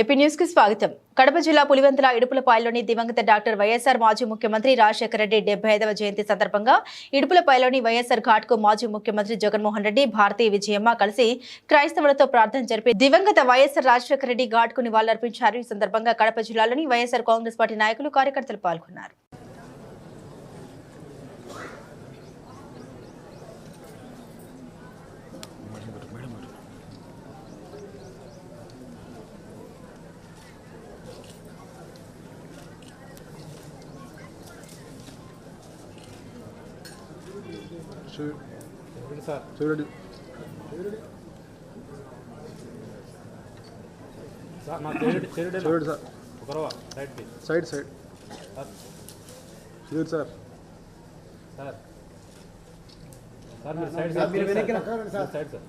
AP news కి స్వాగతం. కడప జిల్లా పులివెందుల ఇడుపులపాయలోని దివంగత డాక్టర్ వైఎస్ఆర్ మాజీ ముఖ్యమంత్రి రాజశేఖర రెడ్డి 75వ జయంతి సందర్భంగా ఇడుపులపాయలోని వైఎస్ఆర్ ఘాట్ కు మాజీ ముఖ్యమంత్రి జగన్మోహన్ రెడ్డి, భారతీయ విజయమ్మ కలిసి క్రైస్తవులతో ప్రార్థన జరిపి దివంగత వైఎస్ఆర్ రాజశేఖర రెడ్డి ఘాట్ కు నివాళులర్పించారు. ఈ సందర్భంగా కడప జిల్లాలోని వైఎస్ఆర్ కాంగ్రెస్ పార్టీ నాయకులు, కార్యకర్తలు పాల్గొన్నారు. చూడండి సార్, సైడ్ సైడ్ చూడండి సార్. సార్ మీరు సైడ్ సార్.